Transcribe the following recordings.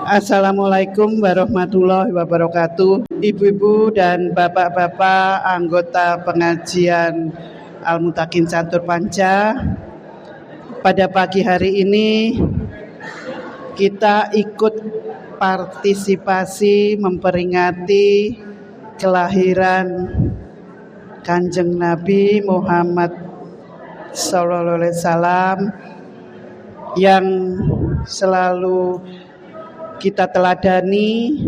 Assalamualaikum warahmatullahi wabarakatuh. Ibu-ibu dan bapak-bapak anggota pengajian Al-Mutakin Catur Panca. Pada pagi hari ini kita ikut partisipasi memperingati kelahiran Kanjeng Nabi Muhammad Sallallahu Alaihi Wasallam yang selalu kita teladani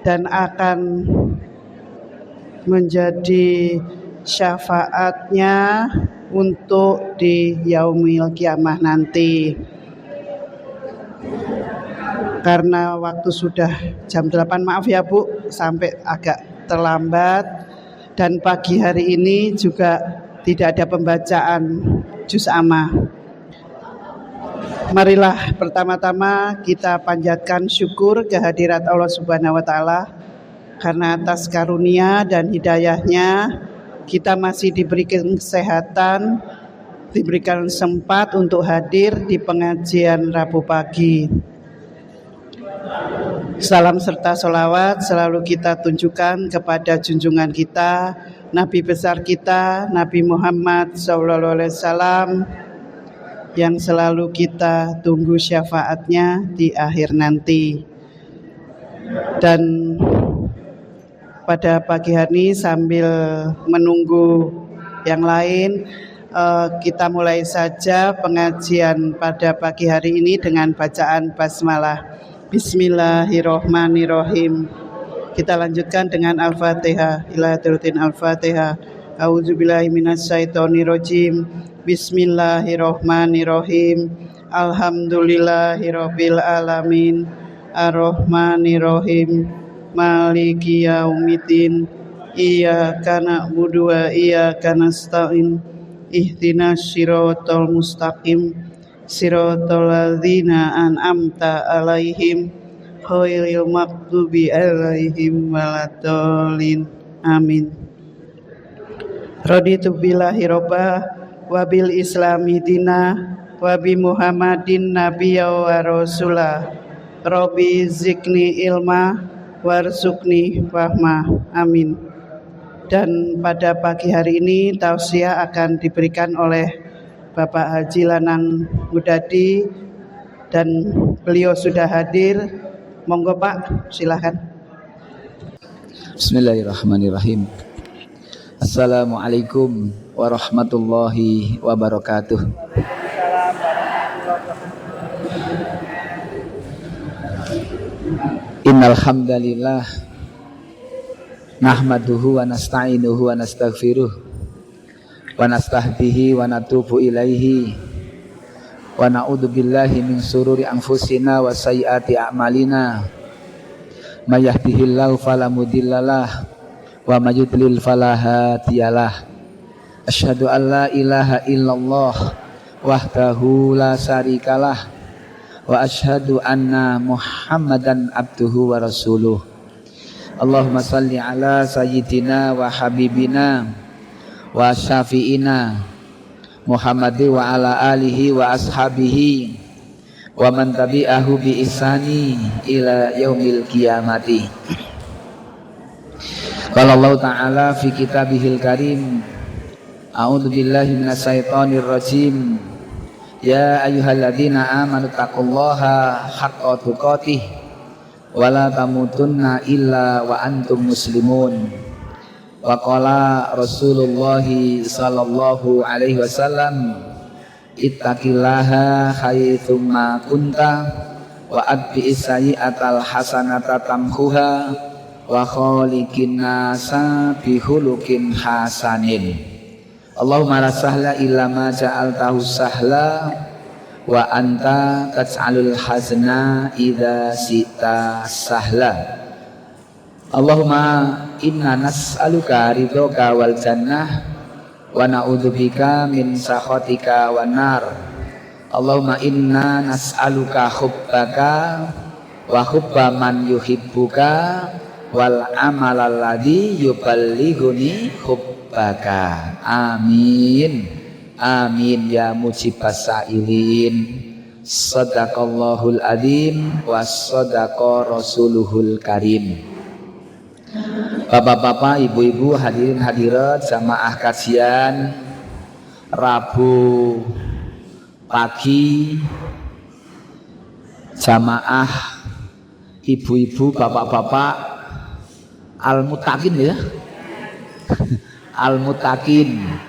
dan akan menjadi syafaatnya untuk di yaumil kiamah nanti. Karena waktu sudah jam 8, maaf ya Bu, sampai agak terlambat, dan pagi hari ini juga tidak ada pembacaan juz amma. Marilah pertama-tama kita panjatkan syukur kehadirat Allah Subhanahu wa Ta'ala, karena atas karunia dan hidayahnya kita masih diberikan kesehatan, diberikan sempat untuk hadir di pengajian Rabu pagi. Salam serta sholawat selalu kita tunjukkan kepada junjungan kita, Nabi besar kita, Nabi Muhammad SAW, yang selalu kita tunggu syafaatnya di akhir nanti. Dan pada pagi hari ini sambil menunggu yang lain, kita mulai saja pengajian pada pagi hari ini dengan bacaan basmalah. Bismillahirrahmanirrahim. Kita lanjutkan dengan Al-Fatihah. Ilahiruddin Al-Fatihah. A'udzubillahi minasyaitonirrajim. Bismillahirrahmanirrahim. Alhamdulillahirabbil alamin. Arrahmanirrahim. Maliki yaumiddin. Iyyaka na'budu wa iyyaka nasta'in. Ihdinas siratal mustaqim. Siratal ladzina an'amta 'alaihim ghairil maghdubi 'alaihim waladdallin. Amin. Raditu billahi robba wa bil islami dina wa bi Muhammadin nabiyya wa rasulah. Rabbi zikni ilma warzuqni fahma. Amin. Dan pada pagi hari ini tausiah akan diberikan oleh Bapak Haji Lanang Mudadi, dan beliau sudah hadir. Monggo Pak, silakan. Bismillahirrahmanirrahim. Assalamualaikum warahmatullahi wabarakatuh. Innal hamdalillah nahmaduhu wa nasta'inuhu wa nastaghfiruh wa nastahdihi wa natubu ilaihi wa na'udzu billahi min sururi anfusina wa sayyiati a'malina. May yahdihillahu fala mudhillalah wa may yudlil fala hadiyalah. Asyhadu an la ilaha illallah wahdahu la syarikalah wa asyhadu anna Muhammadan abduhu wa rasuluh. Allahumma salli ala sayyidina wa habibina wa syafi'ina Muhammadi wa ala alihi wa ashabihi wa man tabi'ahu bi ihsani ila yaumil qiyamati. Qala Allah Ta'ala fi kitabihil karim, a'udzu billahi minasyaitonir rajim. Ya ayyuhalladzina amanu taqullaha haqqa tuqatih wa la tamutunna illa wa antum muslimun. Wa qala Rasulullah sallallahu alaihi wasallam, ittaqillaha haitsumma kunta wa atbi'is sayyi'atal hasanata tamhuha wa khaliqin nasa bi khuluqin hasanin. Allahumma la sahla illa ma ja'altahu sahla wa anta taj'alul hazna idza syi'ta sahla. Allahumma inna nas'aluka ridhoka wal jannah wa na'udzubika min sakhatika wan nar. Allahumma inna nas'aluka hubbaka wa hubba man yuhibbuka wal amalal ladzi yuballighuni hubbaka. Amin. Amin ya mujibas sa'ilin. Sadaqallahul adzim wa sadaqa rasuluhul karim. Bapak-bapak, ibu-ibu, hadirin hadirat jamaah kajian Rabu pagi, jamaah ibu-ibu, bapak-bapak al-muttaqin ya. Al-muttaqin.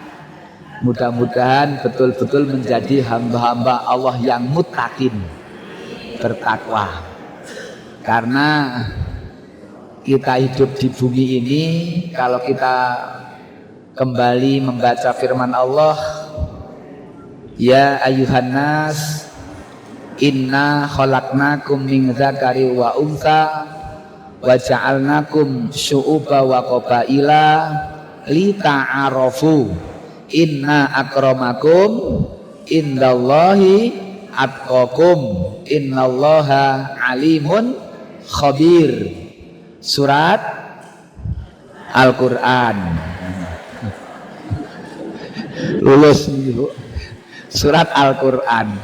Mudah-mudahan betul-betul menjadi hamba-hamba Allah yang muttaqin, bertakwa. Karena kita hidup di bumi ini, kalau kita kembali membaca firman Allah, ya ayuhan nas inna khalaqnakum min dzakari wa untha wa ja'alnakum syu'uba wa qabaila lita'arafu inna akramakum indallahi atqakum innallaha alimun khabir. Surat Al-Quran. Lulus surat Al-Quran.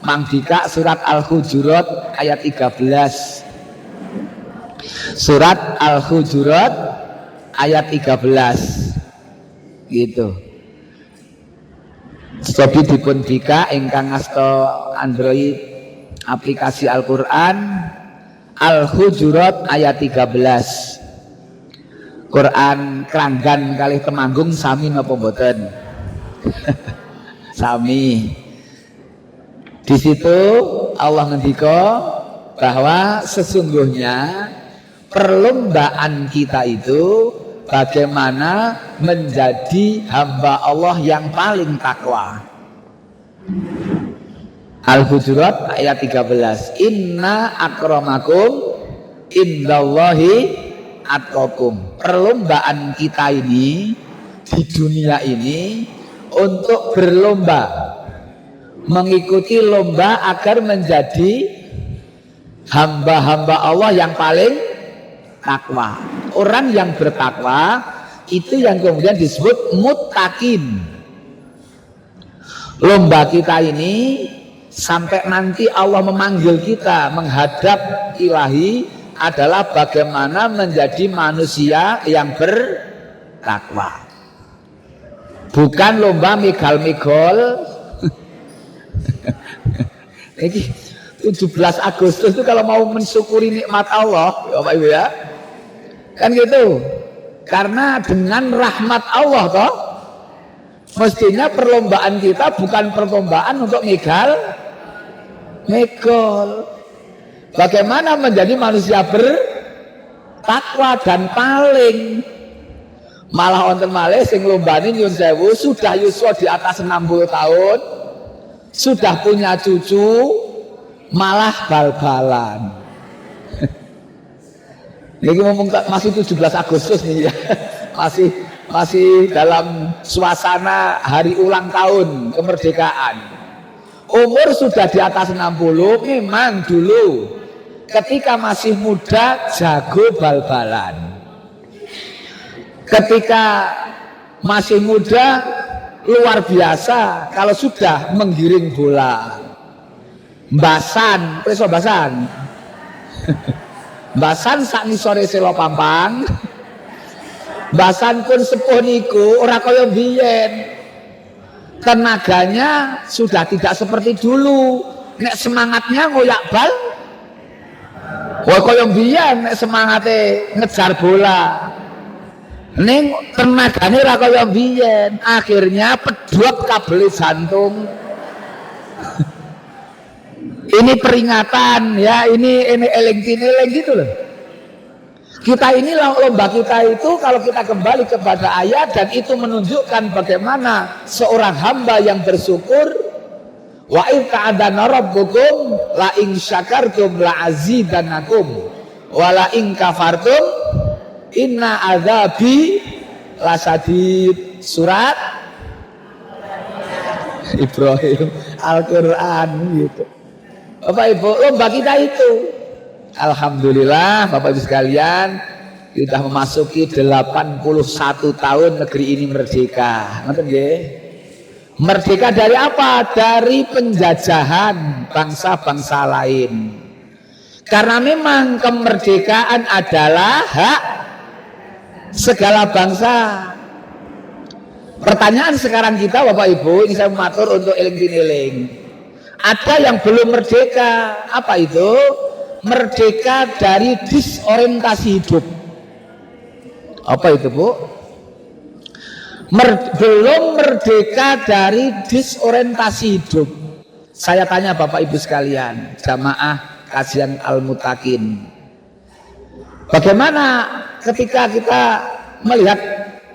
Mang Dika surat Al-Hujurat ayat 13. Surat Al-Hujurat ayat 13 gitu. Sobi dipun Dika ingkang ngasta Android aplikasi Al-Quran, Al-Hujurat ayat 13. Quran Kranggan kalih Temanggung sami napa mboten? Sami. Di situ Allah ngendika bahwa sesungguhnya perlombaan kita itu bagaimana menjadi hamba Allah yang paling takwa. Al-Hujurat ayat 13. Inna akramakum indallahi atqakum. Perlombaan kita ini di dunia ini untuk berlomba, mengikuti lomba agar menjadi hamba-hamba Allah yang paling takwa. Orang yang bertakwa itu yang kemudian disebut muttaqin. Lomba kita ini sampai nanti Allah memanggil kita menghadap ilahi adalah bagaimana menjadi manusia yang bertakwa. Bukan lomba megal-megol. Ini 17 Agustus itu kalau mau mensyukuri nikmat Allah, Bapak Ibu ya, kan gitu. Karena dengan rahmat Allah toh, mestinya perlombaan kita bukan perlombaan untuk megol. Bagaimana menjadi manusia bertakwa dan paling, malah wonten malih sing lombane nyuwun sewu sudah yuswa di atas 60 tahun, sudah punya cucu, malah bal-balan. Ini ngomong masih 17 Agustus nih ya. Masih dalam suasana hari ulang tahun kemerdekaan. Umur sudah di atas 60, memang dulu ketika masih muda jago bal-balan. Ketika masih muda luar biasa kalau sudah menggiring bola. Mbasan, preso mbasan. Mbasan sak ngisore selo pampang. Mbasan pun sepuh niku ora kaya biyen. Tenaganya sudah tidak seperti dulu. Nek semangatnya ngoyak bal, wah kaya biyen nek semangate ngejar bola. Ning tenagane ora kaya biyen. Akhirnya pedhot kabel jantung. Ini peringatan ya, ini eling gitu loh. Kita ini lomba kita itu kalau kita kembali kepada ayat, dan itu menunjukkan bagaimana seorang hamba yang bersyukur. Wa idh ta'adzana rabbukum la in syakartum la azidannakum wa la in kafartum inna adzabi lasadid. Surat Ibrahim Al-Quran gitu. Bapak Ibu, lomba kita itu alhamdulillah Bapak Ibu sekalian sudah memasuki 81 tahun negeri ini merdeka. Ngerti nggih? Merdeka dari apa? Dari penjajahan bangsa-bangsa lain. Karena memang kemerdekaan adalah hak segala bangsa. Pertanyaan sekarang kita Bapak Ibu, ini saya matur untuk eling-eling. Ada yang belum merdeka. Apa itu? Merdeka dari disorientasi hidup. Apa itu Bu? Belum merdeka dari disorientasi hidup. Saya tanya Bapak Ibu sekalian, jamaah kajian Al-Mutakin, bagaimana ketika kita melihat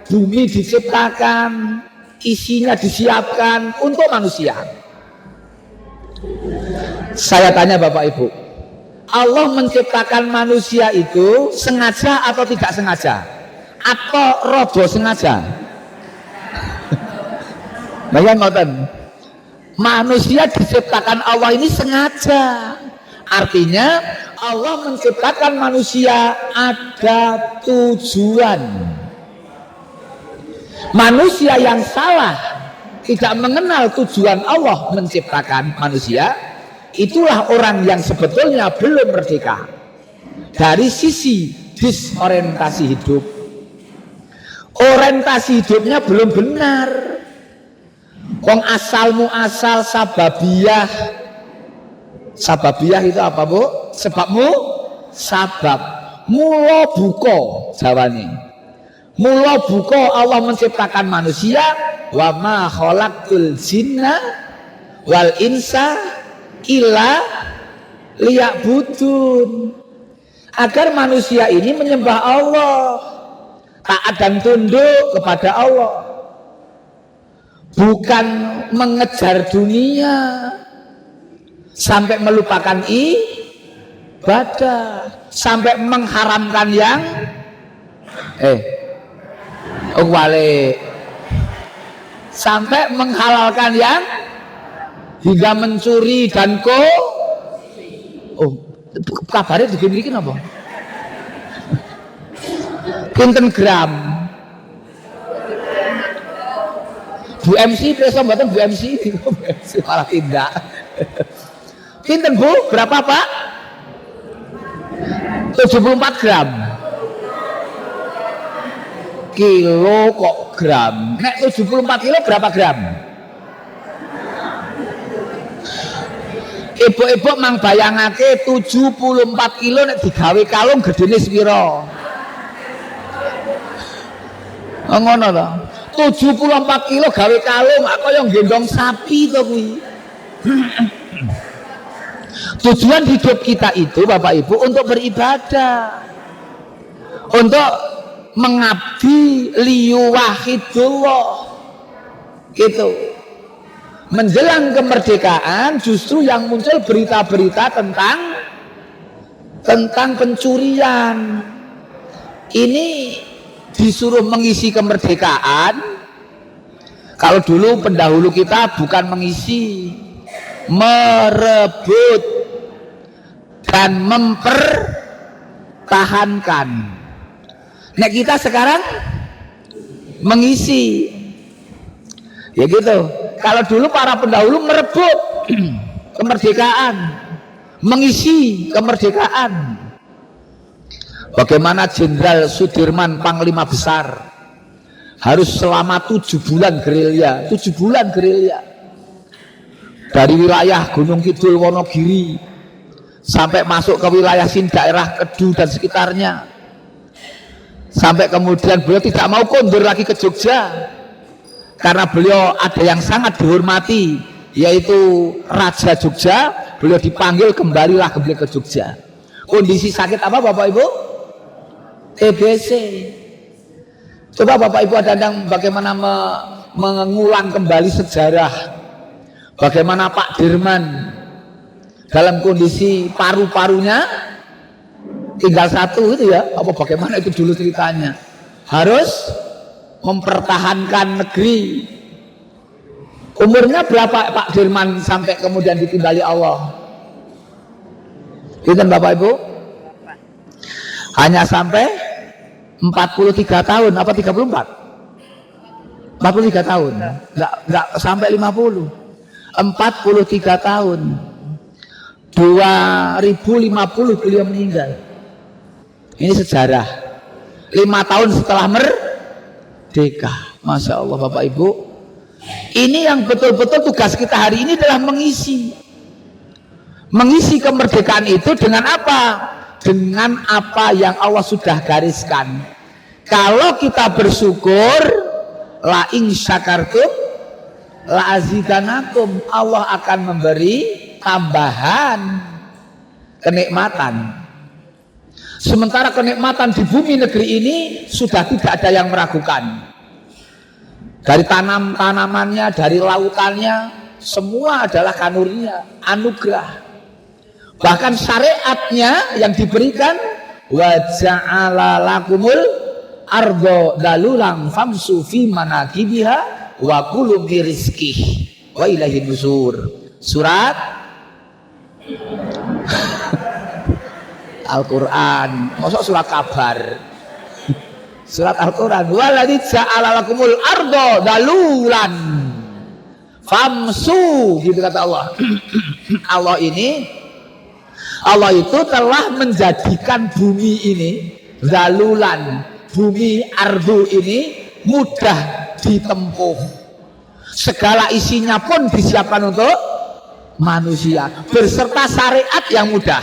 bumi diciptakan, isinya disiapkan untuk manusia? Saya tanya Bapak Ibu, Allah menciptakan manusia itu sengaja atau tidak sengaja? Atau robo sengaja? Bayang ngoten. Manusia diciptakan Allah ini sengaja. Artinya Allah menciptakan manusia ada tujuan. Manusia yang salah, tidak mengenal tujuan Allah menciptakan manusia, itulah orang yang sebetulnya belum merdeka dari sisi disorientasi hidup. Orientasi hidupnya belum benar. Wong asalmu asal sababiyah. Sababiyah itu apa Bu? Sebabmu sabab. Mula buka jawane. Mula buka Allah menciptakan manusia, wa ma khalaqtul jinna wal insa illa liya'budun. Agar manusia ini menyembah Allah, taat dan tunduk kepada Allah, bukan mengejar dunia sampai melupakan ibadah, sampai mengharamkan yang sampai menghalalkan yang hingga mencuri dan kabarnya dibikin apa? Pinten gram? Bu MC, besok mboten Bu MC, malah tindak. Pinten Bu? Berapa Pak? 74 gram. Kilo kok gram? Nek 74 kilo berapa gram? Ibu-ibu mang bayangake 74 kilo nek digawe kalung gedene sepiro? Ngono to. 74 kilo gawe kalung kaya gendong sapi to kuwi. Tujuan hidup kita itu Bapak Ibu untuk beribadah, untuk mengabdi liwahidullah gitu. Menjelang kemerdekaan justru yang muncul berita-berita tentang pencurian. Ini disuruh mengisi kemerdekaan. Kalau dulu pendahulu kita bukan mengisi, merebut dan mempertahankan. Nek kita sekarang mengisi, ya gitu. Kalau dulu para pendahulu merebut kemerdekaan, mengisi kemerdekaan. Bagaimana Jenderal Sudirman Panglima Besar harus selama 7 bulan gerilya, 7 bulan gerilya dari wilayah Gunung Kidul Wonogiri sampai masuk ke wilayah daerah Kedu dan sekitarnya, sampai kemudian beliau tidak mau kondur lagi ke Jogja karena beliau ada yang sangat dihormati yaitu Raja Jogja. Beliau dipanggil kembalilah ke Jogja. Kondisi sakit apa Bapak Ibu? TBC. Coba Bapak Ibu ada bagaimana mengulang kembali sejarah bagaimana Pak Dirman dalam kondisi paru-parunya tinggal satu itu ya, apa bagaimana itu dulu ceritanya, harus mempertahankan negeri. Umurnya berapa Pak Dirman sampai kemudian ditinggali Allah? Itu Bapak Ibu? Hanya sampai 43 tahun apa 34? 43 tahun. Enggak sampai 50. 43 tahun. 2050 beliau meninggal. Ini sejarah. 5 tahun setelah merdeka. Masya Allah Bapak Ibu. Ini yang betul-betul tugas kita hari ini adalah mengisi kemerdekaan itu dengan apa? Dengan apa yang Allah sudah gariskan. Kalau kita bersyukur, la in syakartum la azidanakum, Allah akan memberi tambahan kenikmatan. Sementara kenikmatan di bumi negeri ini sudah tidak ada yang meragukan. Dari tanamannya, dari lautannya, semua adalah karunia, anugerah. Bahkan syariatnya yang diberikan, wa ja'ala lakumul ardo dalulang famsu fi manakibiha wa kulu min rizqih wa ilaihin nusur. Surat Al-Quran, maksud surat kabar. Surat Al-Quran, waladzi ja'ala lakumul ardo dalulan famsu, gitu kata Allah. Allah itu telah menjadikan bumi ini dalulan, bumi ardu ini mudah ditempuh. Segala isinya pun disiapkan untuk manusia beserta syariat yang mudah.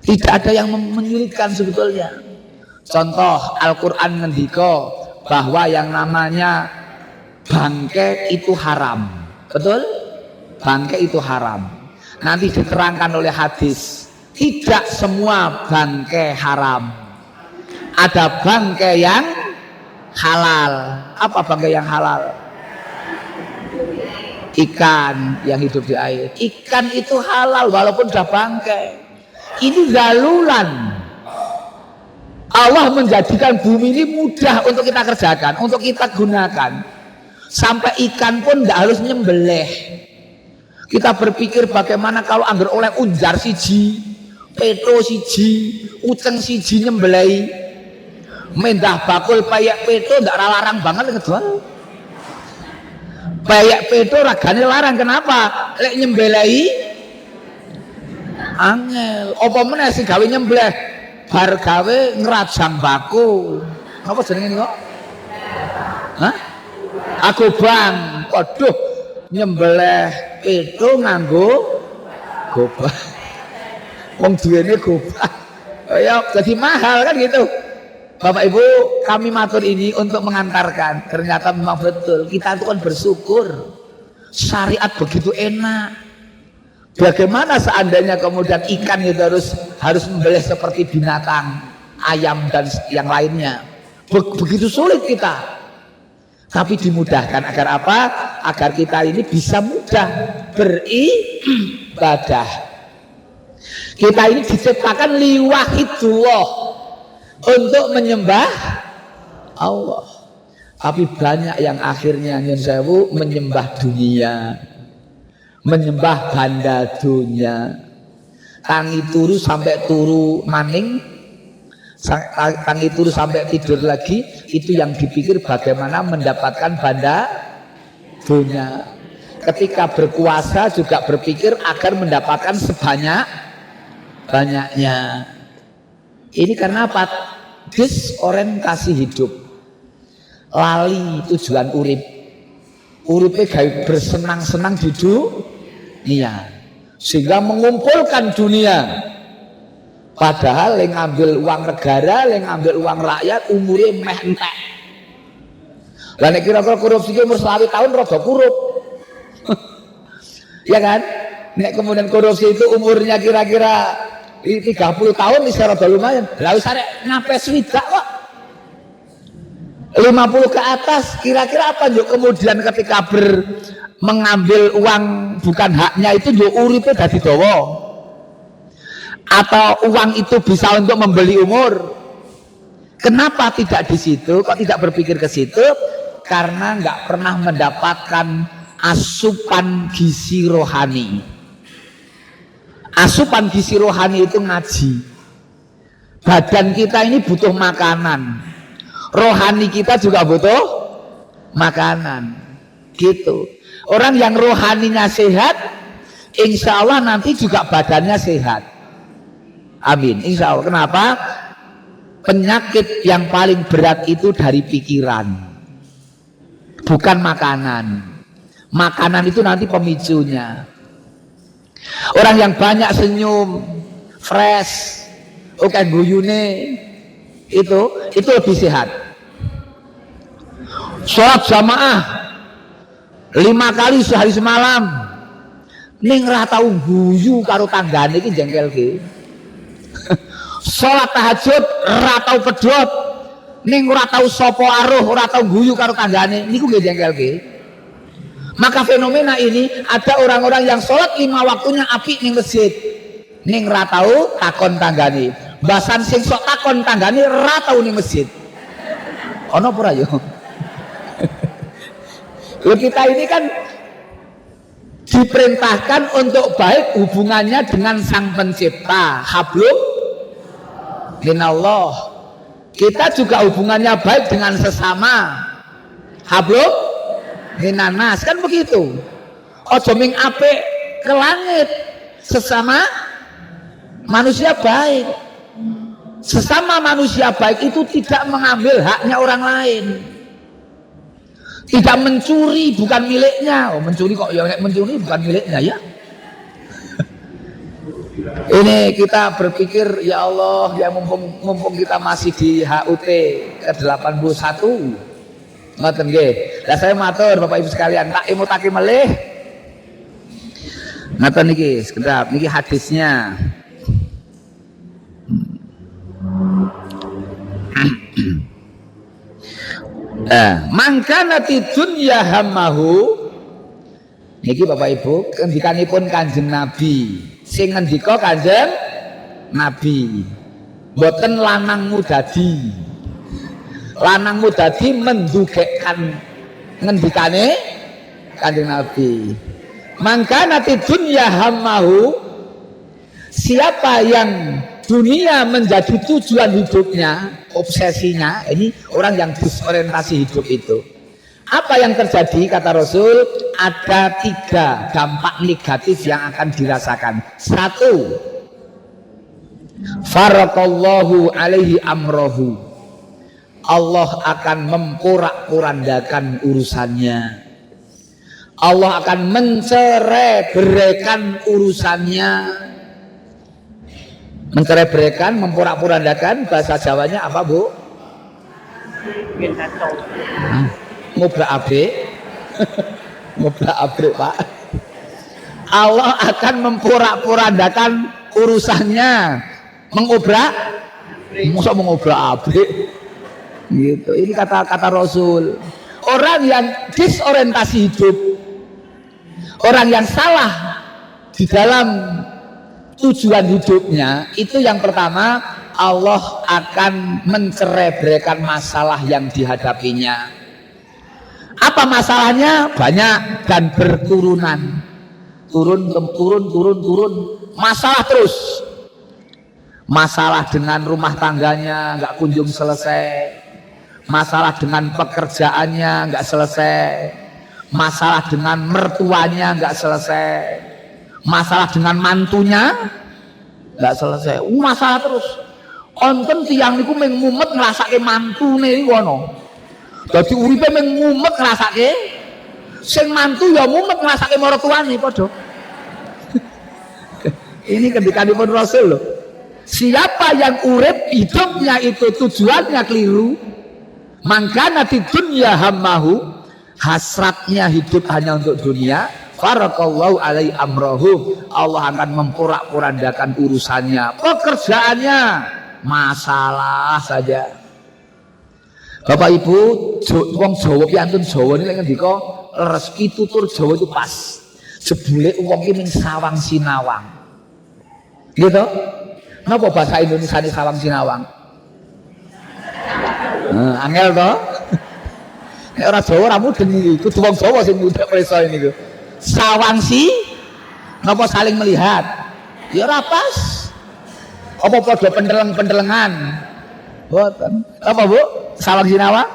Tidak ada yang menyulitkan sebetulnya. Contoh Al-Quran ngendika bahwa yang namanya bangkai itu haram. Betul? Bangkai itu haram. Nanti diterangkan oleh hadis, tidak semua bangkai haram. Ada bangkai yang halal. Apa bangkai yang halal? Ikan yang hidup di air. Ikan itu halal walaupun sudah bangkai. Ini dalulan. Allah menjadikan bumi ini mudah untuk kita kerjakan, untuk kita gunakan. Sampai ikan pun tidak harus nyembelih. Kita berpikir bagaimana kalau anggar oleh unjar siji, peto siji, uceng siji nyembelih, mendah bakul payak peto tidak larang banget ngejual. Payak peto ragane larang, kenapa? Lek nyembelih angel. Apa meneh sing gawe nyembelih? Bar gawe ngerajang bakul. Apa jenenge kok? Hah? Aku bang. Waduh, nyembelih peto nganggo gobang. Wong duwene gobang. Ya jadi mahal kan gitu. Bapak Ibu, kami matur ini untuk mengantarkan. Ternyata memang betul. Kita itu kan bersyukur. Syariat begitu enak. Bagaimana seandainya kemudian ikan itu harus membelih seperti binatang, ayam dan yang lainnya. Begitu sulit kita. Tapi dimudahkan agar apa? Agar kita ini bisa mudah beribadah. Kita ini diciptakan liwahidullah, untuk menyembah Allah. Tapi banyak yang akhirnya nyun sewu menyembah dunia, menyembah banda dunia. Tangi turu sampai turu maning, tangi turu sampai tidur lagi. Itu yang dipikir bagaimana mendapatkan banda dunia. Ketika berkuasa juga berpikir agar mendapatkan sebanyak-banyaknya. Ini karena apa? Disorientasi hidup, lali tujuan urip. Uripnya gawe bersenang-senang di dunia, sehingga mengumpulkan dunia. Padahal yang ngambil uang negara, yang ngambil uang rakyat, umurnya meh entek. Lah nek kira-kira korupsi umur 20 tahun rada kurup. Ya kan? Nek kemudian korupsi itu umurnya kira-kira 30 tahun bisa rada lumayan. Lah wis arek nyampe swidak kok. 50 ke atas kira-kira apa yuk kemudian ketika mengambil uang bukan haknya itu yuk uripe dadi dawa, atau uang itu bisa untuk membeli umur. Kenapa tidak di situ? Kok tidak berpikir ke situ? Karena nggak pernah mendapatkan asupan gizi rohani. Asupan gizi rohani itu ngaji. Badan kita ini butuh makanan, rohani kita juga butuh makanan. Gitu. Orang yang rohaninya sehat, insya Allah nanti juga badannya sehat. Amin. Insya Allah. Kenapa? Penyakit yang paling berat itu dari pikiran, bukan makanan. Makanan itu nanti pemicunya. Orang yang banyak senyum, fresh, oke guyune, itu lebih sehat. Sholat jamaah 5 kali sehari semalam, ning ra tau guyu karo tanggane iki jengkelke. Sholat tahajud ra tau pedhot, ning ora tau sapa aruh, ora tau guyu karo tanggane, niku nggih jengkelke. Maka fenomena ini ada orang-orang yang sholat 5 waktunya apik ning masjid, ning ra tau takon tanggane. Basan sing sok takon tanggane ra tau ning masjid. Ono apa yo? Kita ini kan diperintahkan untuk baik hubungannya dengan Sang Pencipta, hablum minallah. Kita juga hubungannya baik dengan sesama, hablum minanas, kan begitu. Ojo ming apik ke langit, sesama manusia baik. Sesama manusia baik itu tidak mengambil haknya orang lain, tidak mencuri, bukan miliknya. Oh, mencuri kok ya, mencuri bukan miliknya ya. Ini kita berpikir, ya Allah, ya mumpung kita masih di HUT ke-81. Ngoten nggih. Lah saya matur Bapak Ibu sekalian, tak imutake melih. Ngoten niki, sekedap niki hadisnya. Mangkanati dunya hammahu, niki Bapak Ibu ngendikanipun Kanjeng Nabi. Sing ngendika Kanjeng Nabi, mboten lanangmu dadi. Lanangmu dadi mendugekkan ngendikane Kanjeng Nabi. Mangkanati dunya hammahu, siapa yang dunia menjadi tujuan hidupnya, obsesinya, ini orang yang disorientasi hidup itu. Apa yang terjadi kata Rasul? Ada 3 dampak negatif yang akan dirasakan. 1, farakallahu alaihi amrohu, Allah akan memporak-porandakan urusannya. Allah akan mencerai-beraikan urusannya. Mencerai-beraikan, memporak-porandakan, bahasa Jawanya apa, Bu? Ngobrak-abrik. Ngobrak-abrik, Pak. Allah akan memporak-porandakan urusannya. Mengobrak? Masa mengobrak-abrik? Gitu. Ini kata Rasul. Orang yang disorientasi hidup, orang yang salah di dalam tujuan hidupnya, itu yang pertama, Allah akan mencerai-beraikan masalah yang dihadapinya. Apa masalahnya? Banyak dan berturunan. Turun, masalah terus. Masalah dengan rumah tangganya nggak kunjung selesai. Masalah dengan pekerjaannya nggak selesai. Masalah dengan mertuanya nggak selesai. Masalah dengan mantunya nggak selesai. Masalah terus. Onten tiang niku mengumet ngrasake mantune iki ngono. Dadi uripe mengumet ngrasake, sing mantu ya mumet ngrasake maratuane padha. Ini kendikanipun Rasul loh. Siapa yang urip hidupnya itu tujuannya keliru, mangkanati dunya hammahu, hasratnya hidup hanya untuk dunia, farakallahu alaihi amrohu, Allah akan memporak-porandakan urusannya, pekerjaannya, masalah saja. Bapak Ibu, wong Jawa piantun Jawa ini lek ngendika rezeki tutur Jawa itu pas. Jebule wong iki ning sawang sinawang. Gitu? Napa bahasa Indonesia ini sawang sinawang? Angel to? Nek ora Jawa ora mudeng iki, kudu wong Jawa sing mudeng preso niku. Sawang si napa saling melihat? Ya ora pas. Apa padha pendeleng-pendelengan? Mboten. Apa Bu? Sawang sinawang?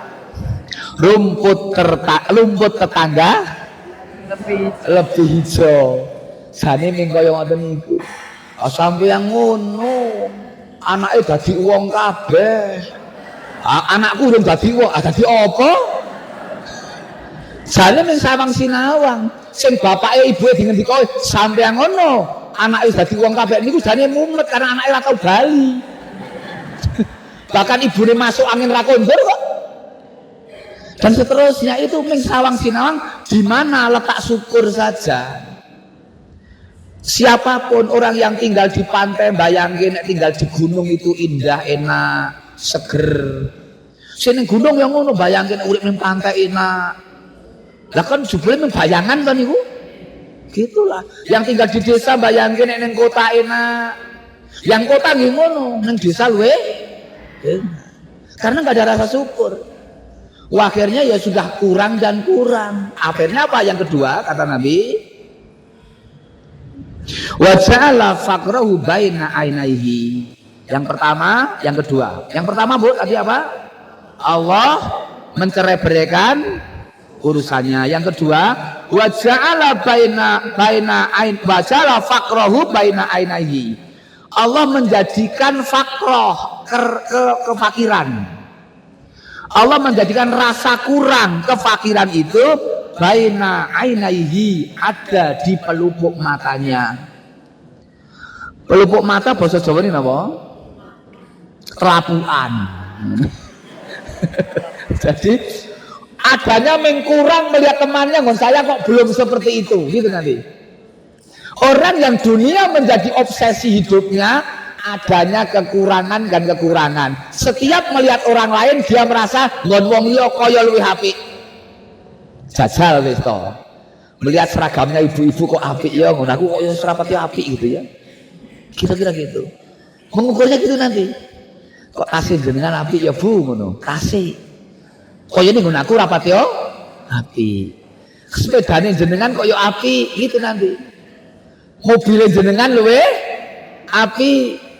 Rumput tetangga lebih hijau. Jane ming kaya ngoten niku. Sampeyan ngono, anake dadi wong kabeh. Anakku urung dadi wong, dadi apa? Jane ming sawang sinawang. Sing bapake ibuke dingendika sampeyan ngono, anake dadi wong kabeh niku jane mumet karena anake ora tau bali. Bahkan ibune masuk angin ra kondur kok. Dan seterusnya itu ming sawang sinawang, di mana letak syukur saja. Siapapun orang yang tinggal di pantai, bayangin tinggal di gunung itu indah, enak, seger. Sini gunung yang ngono, bayangin urip ning pantai enak. Lah kan jebule ning bayangan kan niku. Gitulah. Yang tinggal di desa bayangin ning kota enak. Yang kota nggih ngono, ning desa luwe enak. Karena enggak ada rasa syukur. Wah, akhirnya ya sudah kurang dan kurang. Akhirnya apa? Yang kedua kata Nabi, wa ja'ala faqrahu baina ainaihi. Yang pertama, yang kedua. Yang pertama Bu, tadi apa? Allah mencerai-beraikan urusannya. Yang kedua, wa ja'ala wa ja'ala faqrahu baina ainaihi. Allah menjadikan faqrah, kefakiran. Allah menjadikan rasa kurang, kefakiran itu baina ainaihi, ada di pelupuk matanya. Pelupuk mata bahasa Jawa ini apa? Kelapuan. Jadi adanya mengkurang melihat temannya, saya kok belum seperti itu, gitu nanti. Orang yang dunia menjadi obsesi hidupnya, adanya kekurangan dan kekurangan. Setiap melihat orang lain dia merasa ngon wong liya kaya luwih apik. Jajal wis to. Melihat seragamnya ibu-ibu kok apik ya, ngono aku kok ya serapati apik gitu ya. Kira-kira gitu. Mengukurnya gitu nanti. Kok tasih jenengan apik ya Bu ngono. Tasih. Kaya ning ngono aku rapati yo apik. Sepedane jenengan kok ya apik gitu nanti. Mobilnya jenengan luwih apik.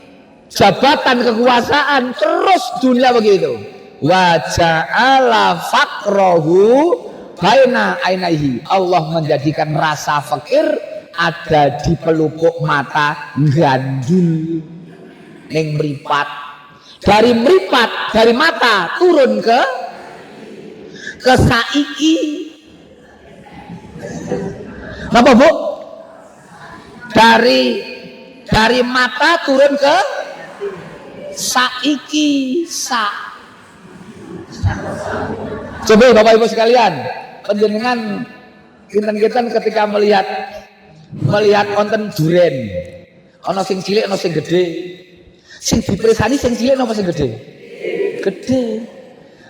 Jabatan kekuasaan terus dunia begitu. Wa ja'ala faqrahu baina ainaihi. Allah menjadikan rasa fakir ada di pelupuk mata, gandul ning mripat. Dari mripat, dari mata turun ke saiki. Napa Bu? Dari mata turun ke saiki. Coba Bapak Ibu sekalian, panjenengan kinten-kinten ketika melihat konten duren, ana sing cilik ana sing gede. Sing dipresani sing cilik napa sing gede? Gede.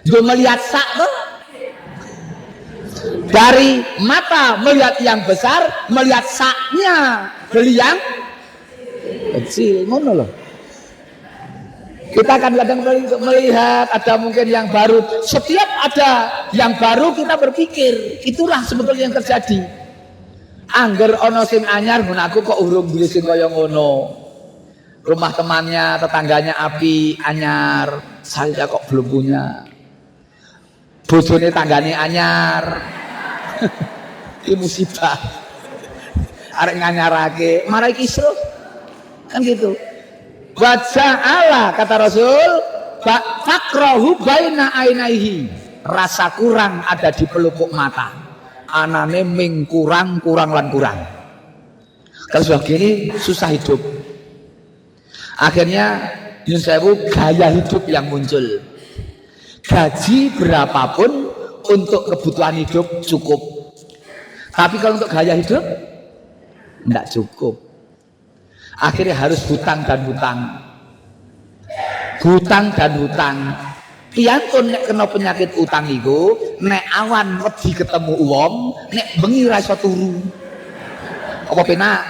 Yo melihat sak toh. Dari mata melihat yang besar, melihat saknya beli yang kecil, ngono loh. Kita akan kadang melihat ada mungkin yang baru. Setiap ada yang baru kita berpikir, itulah sebetulnya yang terjadi. Angger ono sing anyar, ngono aku kok urung duwe sing kaya ngono. Rumah temannya, tetangganya api anyar, saya kok belum punya. Bojone tanggane anyar. Ini musibah. Arek nganyarake, marai kisruh. Kan gitu. Baca Allah kata Rasul, fakrahu baina ainaihi. Rasa kurang ada di pelupuk mata. Anane ming kurang lan kurang. Kalau sudah gini susah hidup. Akhirnya nyun sewu gaya hidup yang muncul. Gaji berapapun untuk kebutuhan hidup cukup. Tapi kalau untuk gaya hidup tidak cukup. Akhirnya harus hutang dan hutang. Hutang dan hutang. Piantun nek kena penyakit utang iku, nek awan wedi ketemu wong, nek bengi ra iso turu. Apa penak?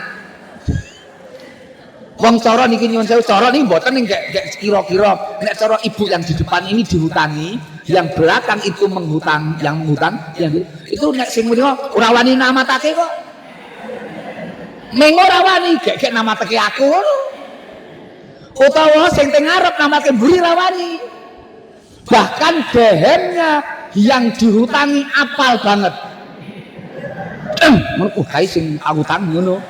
Wong cara niki nyuwun sewu, cara niki mboten ning gek kira-kira. Nek cara ibu yang di depan ini dihutangi, yang belakang itu menghutang, yang menghutang, yang itu nek sing muni ora wani namatake kok. Meng ora wani gek namatake aku ngono. Utawa sing teng ngarep namatake mburi ra wani. Bahkan dehennya yang dihutangi apal banget. Oh, guys sing utang ngono.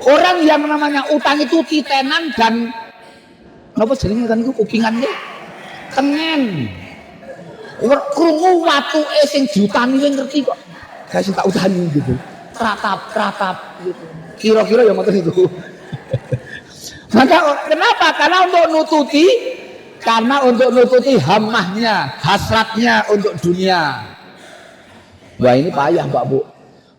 Orang yang namanya utang itu titenan dan napa jenenge utang iku kupingan ki tengen. Krungu watuke sing diutangi kowe ngerti kok. Guys tak utangi gitu. Ratap gitu. Kira-kira ya ngoten itu. Maka kenapa? Karena untuk nututi hamahnya, hasratnya untuk dunia. Wah ini payah Pak Bu.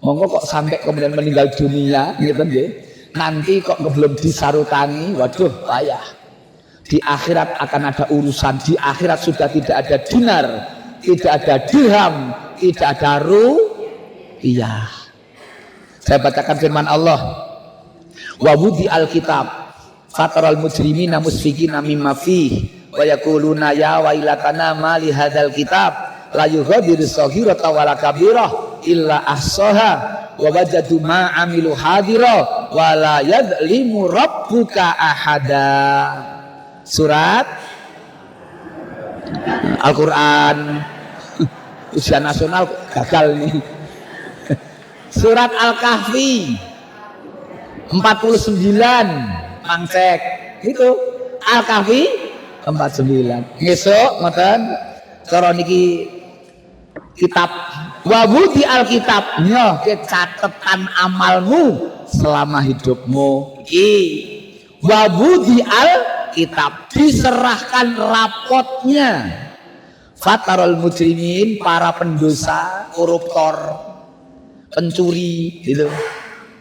Monggo kok sampai kemudian meninggal dunia, gitu nggih. Nanti kok belum disarutangi, waduh payah. Di akhirat akan ada urusan. Di akhirat sudah tidak ada dinar, tidak ada dirham, tidak ada rupiah. Saya bacakan firman Allah. Wa wudi alkitab fataral mujrimina musfiqina mimma fihi wa yaquluna ya wailatana ma li hadzal kitab la yughadiru saghiratan wala kabirah illa ahsaha wa wajadu ma amilu hadira wa la yadlimu rabbuka ahada. Surat Al-Qur'an ujian nasional gagal nih. Surat Al-Kahfi 49 Mangsek itu Al-Kahfi 49. Ngesuk ngoten cara niki kitab wabudi Alkitab nyo catatan amalmu selama hidupmu iki wabudi Alkitab diserahkan rapotnya fatarul mujrimin para pendosa koruptor pencuri gitu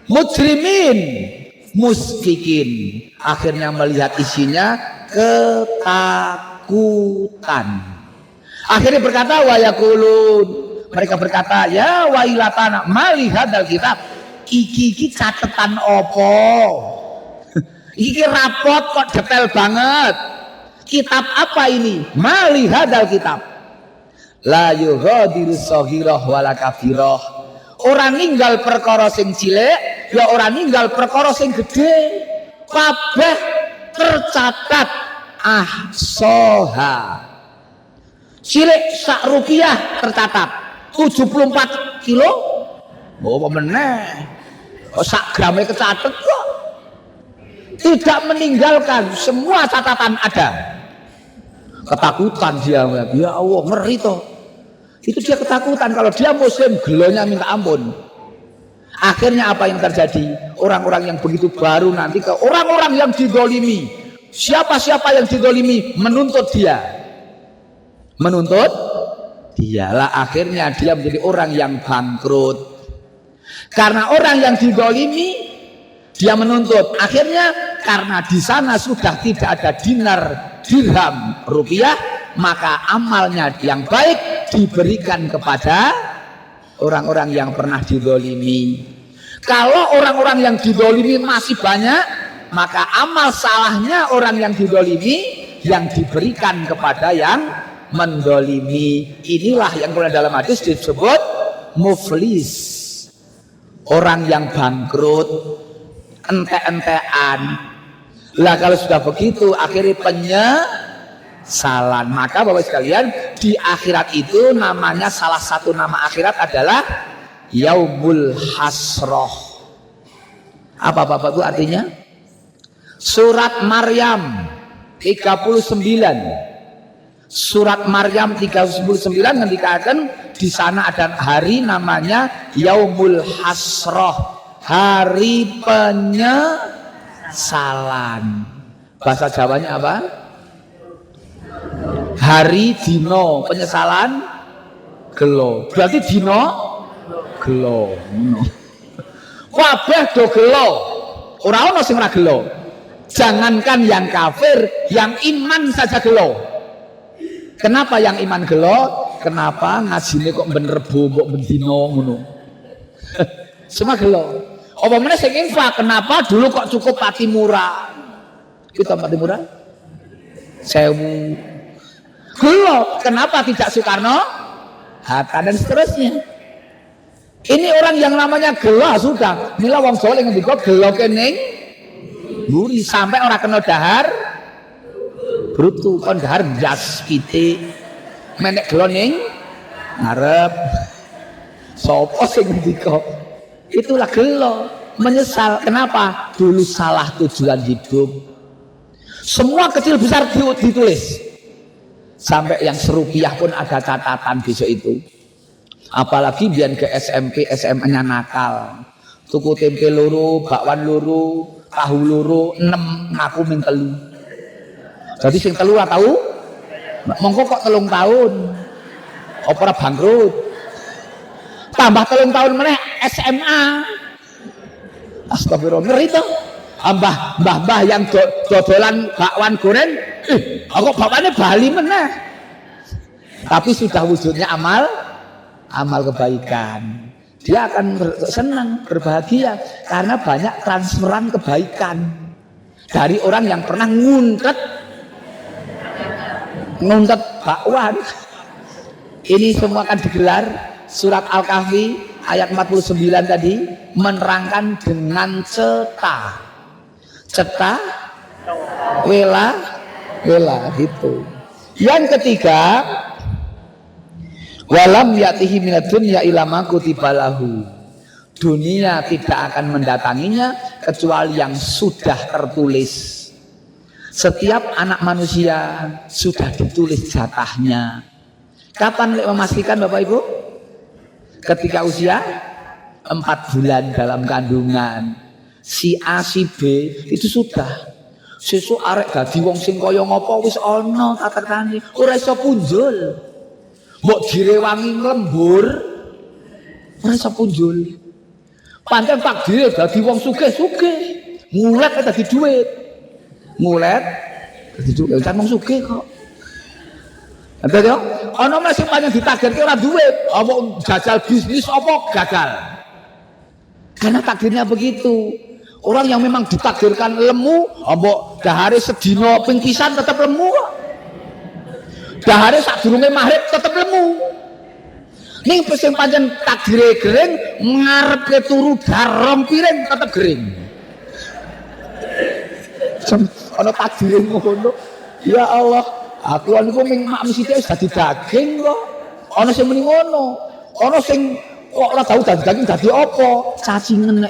mujrimin musfikin akhirnya melihat isinya ketakutan akhirnya berkata wa yaqulun mereka berkata ya wailatana malihat alkitab iki catatan opo iki rapot kok detail banget kitab apa ini malihat alkitab la yughadiru saghirah wala kabirah orang ninggal perkara sing cilik ya orang ninggal perkara sing gede kabeh tercatat ahsoha cilik sak rupiah tercatat 74 kilo apa meneh sak grame kecatet kok tidak meninggalkan semua catatan ada ketakutan dia ya Allah ngeri toh itu dia ketakutan kalau dia muslim gelonya minta ampun akhirnya apa yang terjadi orang-orang yang begitu baru nanti ke orang-orang yang didolimi siapa-siapa yang didolimi menuntut dialah akhirnya dia menjadi orang yang bangkrut karena orang yang didolimi dia menuntut akhirnya karena di sana sudah tidak ada dinar dirham rupiah maka amalnya yang baik diberikan kepada orang-orang yang pernah didolimi. Kalau orang-orang yang didolimi masih banyak, maka amal salahnya orang yang didolimi yang diberikan kepada yang mendolimi. Inilah yang kemudian dalam hadis disebut muflis, orang yang bangkrut, ente-entean. Lah kalau sudah begitu akhirnya penyesalan. Maka Bapak sekalian di akhirat itu namanya salah satu nama akhirat adalah Yaumul Hasroh. Apa Bapak itu artinya? Surat Maryam 39. Surat Maryam 39 mengatakan di sana ada hari namanya Yaumul Hasroh, hari penyesalan. Bahasa Jawanya apa? Hari dino penyesalan gelo. Berarti dino gelo. Kabeh do gelo. Ora ono sing ora gelo. Jangankan yang kafir, yang iman saja gelo. Kenapa yang iman gelo? Kenapa ngajine kok ben Rebo kok ben dino ngono? Semua gelo. Apa meneh sing infak, kenapa dulu kok cukup pati murah? Kita pati murah? 1000. Gelo, kenapa tidak Soekarno? Hatta dan seterusnya. Ini orang yang namanya gelo sudah. Mila wong Jawa yang ngendika gelo kening mburi sampai orang kena dahar brutu kon dahar jas pitik. Menek gelo ning ngarep sapa sing ngendika itulah gelo menyesal. Kenapa? Dulu salah tujuan hidup. Semua kecil besar ditulis, sampai yang serupiah pun ada catatan besok itu. Apalagi biar ke SMP SMA-nya nakal, tuku tempe loro, bakwan loro, tahu loro 6 ngaku min telu. Jadi sing telu ora tahu mongko kok 3 tahun opera bangkrut, tambah 3 tahun meneh SMA. Astagfirullah, ngeri tuh. Mbah yang dodolan bakwan goreng, kok bakwannya Bali meneh. Tapi sudah wujudnya amal kebaikan. Dia akan senang, berbahagia karena banyak transferan kebaikan dari orang yang pernah nguntet bakwan. Ini semua akan digelar. Surat Al-Kahfi ayat 49 tadi menerangkan dengan ceta wela itu. Yang ketiga, walam yatihi minad dunya illa ma kutiba lahu. Dunia tidak akan mendatanginya kecuali yang sudah tertulis. Setiap anak manusia sudah ditulis jatahnya. Kapan memastikan Bapak Ibu? Ketika usia 4 bulan dalam kandungan. Si A si B itu sudah. Sesuk arek dadi wong sing kaya ngapa wis ana tatekane, ora iso punjul. Mbok direwangi lembur ora iso punjul. Pancen takdire dadi wong sugih-sugih. Ngulet dadi dhuwit. Ngulet dadi dhuwit, kan wong sugih kok. Ada yo, ana mesti pancen ditakdirke ora duit, apa jajal bisnis apa gagal. Karena takdirnya begitu. Orang yang memang ditakdirkan lemu, apa dahare sedina ping pisan tetep lemu kok. Dahare sadurunge maghrib tetep lemu. Ning sing pancen takdire gering, ngarepe turu darong piring tetep gering. Ana takdire ngono. Ya Allah, aku niku ming mak mesti wis dadi daging kok. Ana sing muni ngono. Ana sing kok ora tau dadi daging dadi apa? Cacingen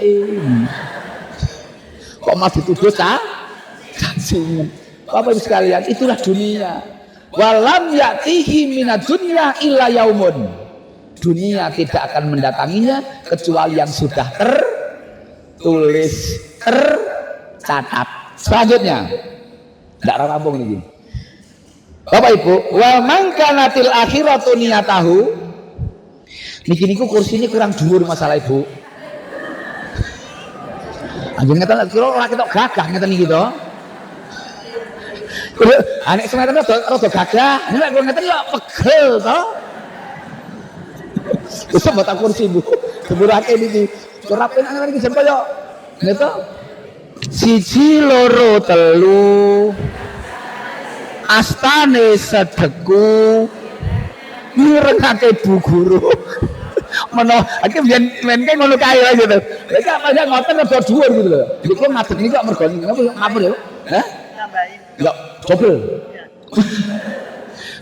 kok mas dituduh cacingen. Bapak Ibu sekalian, itulah dunia. Walam ya'tihi minad dunya illa yaumun. Dunia tidak akan mendatanginya kecuali yang sudah tertulis, tercatat. Selanjutnya, tidak rampung ini. Bapak Ibu, wa man kanatil akhiratu niyatahu. Niki niku kursinya kurang dhuwur masalah Ibu. Anjing ngeten kira ora ketok gagah ngeten iki to. Anek semeten rada gagah, nek kok ngeten yo pegel to. Wis mbok tak kursi Bu. Jemurake niki. Ora penak iki jen kaya ngeten. 1 2 3 astane sedeku mirengake Bu Guru. Meno iki men ngono kae lho gitu. Lha iki apa sih ngoten rada dhuwur gitu lho. Iki kok ngadeg iki kok mergo ngapur ya? Hah? Nambahin. Ya, double.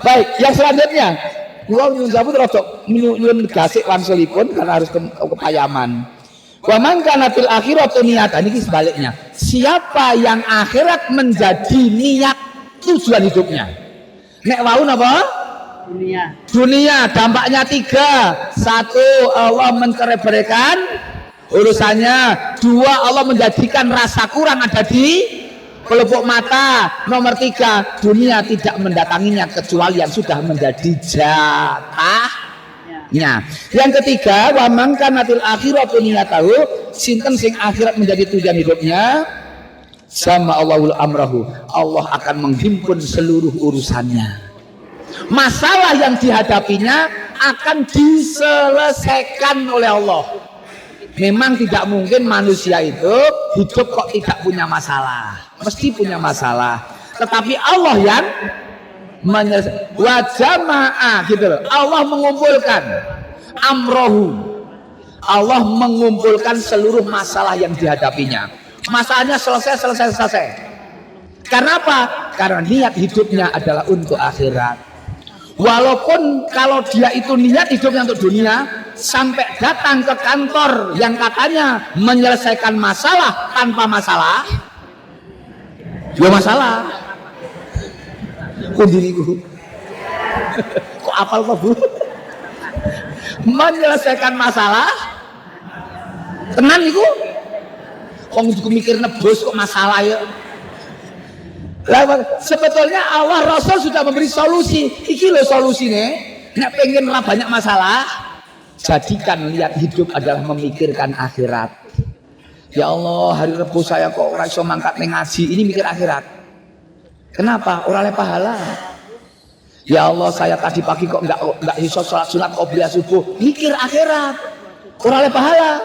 Baik, yang selanjutnya kula nyuwun sewu rada nyuwun gasik wangsulipun karena harus ke Payaman. Wa man kana fil akhirati niyatan iki sebaliknya. Siapa yang akhirat menjadi niat tujuan hidupnya? Nek wau napa? Dunia dampaknya 3. 1, Allah mencerai-beraikan urusannya. 2, Allah menjadikan rasa kurang ada di pelupuk mata. Nomor 3, dunia tidak mendatanginya kecuali yang sudah menjadi jatahnya. Yang ketiga, wa man kanatil akhiratu niyatahu, sinten sing akhirat menjadi tujuan hidupnya, sama Allahul amrahu, Allah akan menghimpun seluruh urusannya. Masalah yang dihadapinya akan diselesaikan oleh Allah. Memang tidak mungkin manusia itu hidup kok tidak punya masalah, mesti punya masalah. Tetapi Allah yang wajamaah gitu loh. Allah mengumpulkan amrohu. Allah mengumpulkan seluruh masalah yang dihadapinya. Masalahnya selesai. Karena apa? Karena niat hidupnya adalah untuk akhirat. Walaupun kalau dia itu niat hidupnya untuk dunia, sampai datang ke kantor yang katanya menyelesaikan masalah tanpa masalah, ya masalah. Kudiriku, kok apal kok Bu? Menyelesaikan masalah, tenan niku. Wong iku mikir nebus kok masalah ya. Lah sebetulnya Allah Rasul sudah memberi solusi. Iki loh solusinya. Nek pengen ora banyak masalah, jadikan lihat hidup adalah memikirkan akhirat. Ya Allah, hari Rebo saya kok ora iso mangkat ning ngaji, ini mikir akhirat. Kenapa? Ora oleh pahala. Ya Allah, saya tadi pagi kok enggak iso salat sunat qobliyah subuh, mikir akhirat. Ora oleh pahala.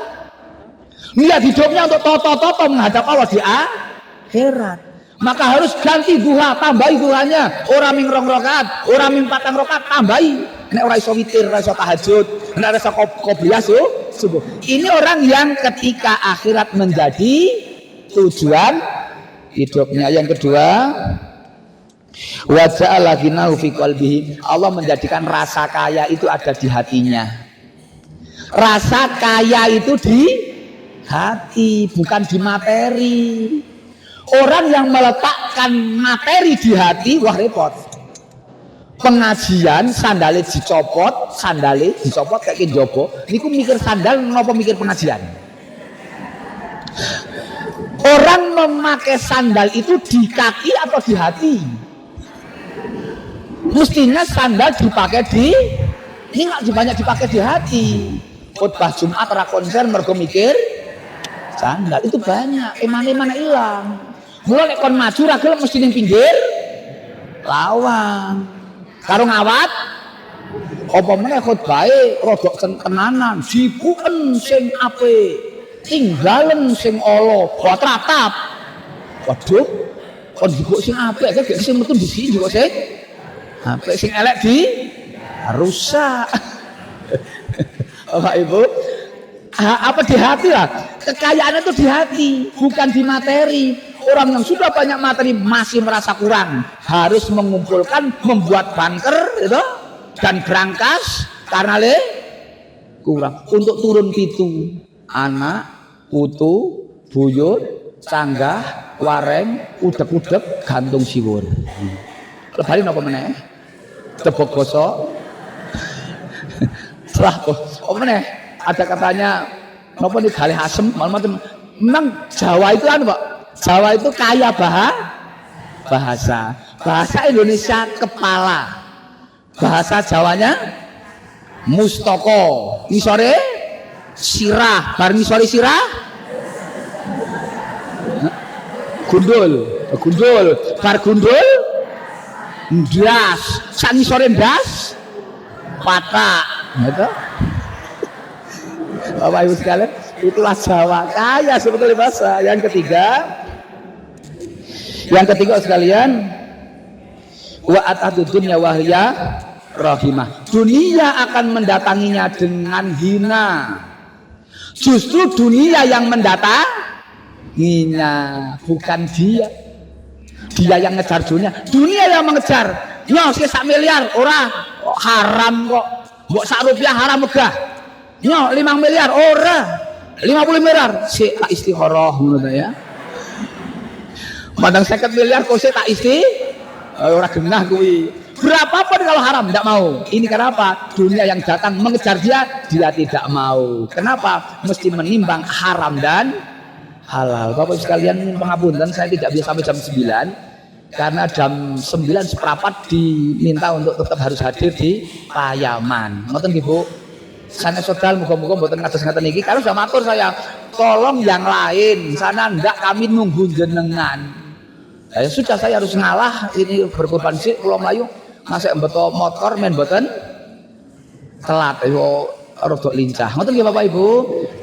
Niat hidupnya untuk toto-toto menghadap Allah di akhirat. Maka harus ganti duha, tambahi duhanya. Ora ming 2 rakaat, ora ming 4 rakaat, tambahi. Nek ora iso witir, ora iso tahajud, nek ora iso qobliyah subuh. Ini orang yang ketika akhirat menjadi tujuan hidupnya. Yang kedua, wa ja'ala ghinahu fi qalbihi. Allah menjadikan rasa kaya itu ada di hatinya. Rasa kaya itu di hati, bukan di materi. Orang yang meletakkan materi di hati, wah repot. Pengajian sandale dicopot kayak jopo. Niku mikir sandal ngopo mikir pengajian. Orang memakai sandal itu di kaki atau di hati? Mestinya sandal dipakai ini nggak banyak dipakai di hati. Khotbah Jumat ora konser mergo mikir sandal itu banyak, mana hilang. Mulai kon maju ra gelem mesti ning pinggir lawang. Karo ngawat apa meneh khotbahe rodok tenanan, sibuken sing apik, tinggalen sing ala, buat ratap. Waduh, kon dikok sing apik gek sing metu disi kok sing apik, sing elek di rusak. Bapak Ibu, apa di hati lah? Kekayaan itu di hati, bukan di materi. Orang yang sudah banyak materi masih merasa kurang, harus mengumpulkan, membuat bunker gitu, dan berangkas karena kurang. Untuk turun pitu, anak, putu, buyut, canggah, wareng, udek-udek, gantung siwur. Lebarin apa meneh? Tebok gosok. Setelah apa meneh? Ada katanya, apa nih galih asem, macam-macam. Memang Jawa itu kan Pak. Jawa itu kaya bahasa Indonesia kepala, bahasa Jawanya mustoko, ngisore sirah, bar ngisore sirah gundul, bar gundul ndas, sak ngisore ndas patak, gitu. Bapak Ibu sekalian, itulah Jawa kaya sebetulnya bahasa. Yang ketiga sekalian, wa atadu dunya wahya rahimah. Dunia akan mendatanginya dengan hina. Justru dunia yang mendatanginya, bukan dia. Dia yang ngejar dunia, dunia yang mengejar. Nyo sik 1 miliar ora haram kok. Mbok 1 rupiah haram megah. Nyo 5 miliar ora. 50 miliar sik tak istikharah ngono ya. Padang 50 miliar kok sik tak ora genah kuwi. Berapapun kalau haram tidak mau. Ini kenapa? Dunia yang datang mengejar dia tidak mau. Kenapa? Mesti menimbang haram dan halal. Bapak sekalian pengapunten, saya tidak bisa sampai jam 9 karena jam 9 seperempat diminta untuk tetap harus hadir di Payaman. Ngoten nggih Bu. Sana sodal muga-muga mboten kados ngaten iki. Kalau sudah matur saya, tolong yang lain sana ndak kami nunggu jenengan. Ya sudah, saya harus ngalah ini berkorban sih kula mlayu masih mbeto motor men mboten telat yo rada lincah. Ngoten nggih Bapak Ibu.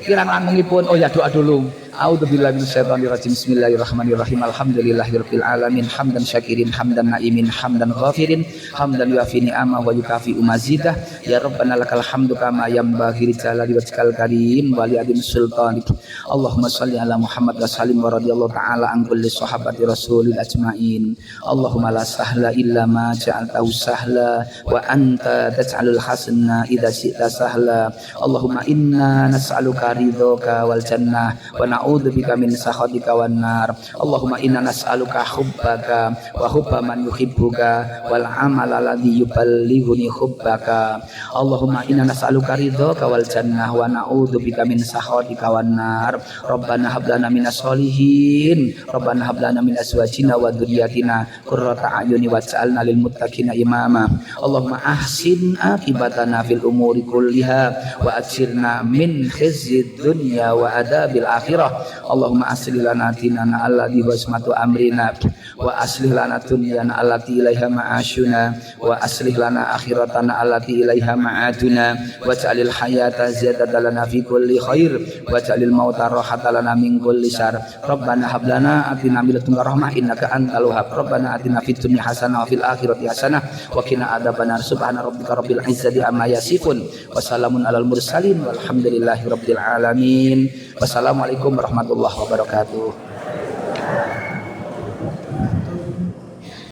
Kirang langkungipun oh ya doa dulu. A'udzubillahi minasyaitonir rajim. Bismillahirrahmanirrahim. Alhamdulillahirabbil alamin. Hamdan syakirin, hamdan naimin, hamdan ghafirin, hamdan yuafi ni'amah wa yukafi mazidah. Ya Rabbana lakal hamdu kama yanbaghi li jalali wajhikal karim wa li adim sultanik. Allahumma shalli ala Muhammad wa sallim wa radhiyallahu ta'ala an kulli sahabati rasulil ajmain. Allahumma la sahla illa ma ja'altahu sahla wa anta taj'alul hasana idza syi'ta sahla. Allahumma inna nas'aluka ridhoka wal jannah wa na'udzubika min sakhatika wan nar. Allahumma inna nas'aluka hubbaka wa hubba man yuhibbuka wal amala alladhi yuballighuni hubbaka. Allahumma inna nas'aluka ridhoka wal jannah wa na'udzubika min sakhatika wan nar. Rabbana hab lana minas solihin, Rabbana hab lana min azwajina wa dzurriyyatina qurrata a'yuni waj'alna lil muttaqina imama. Allahumma ahsin akibatana fil umuri kulliha wa ajirna min khizyid dunya wa adabil akhirah. Allahumma aslih lana dinana alladhi huwa ismatu amrina wa aslih lana dunyana allati ilaiha ma'asyuna wa aslih lana akhiratana allati ilaiha ma'aduna waj'alil hayata ziyadatan lana fi kulli khair waj'alil mauta rahatan lana min kulli syarr. Rabbana hab lana atina min ladunka rahmah innaka antal wahhab. Rabbana atina fid dunya hasanah wa fil akhirati hasanah wa qina adzabannar. Subhana rabbika rabbil izzati amma yasifun wa salamun alal mursalin walhamdulillahi rabbil alamin. Wassalamualaikum warahmatullahi wabarakatuh.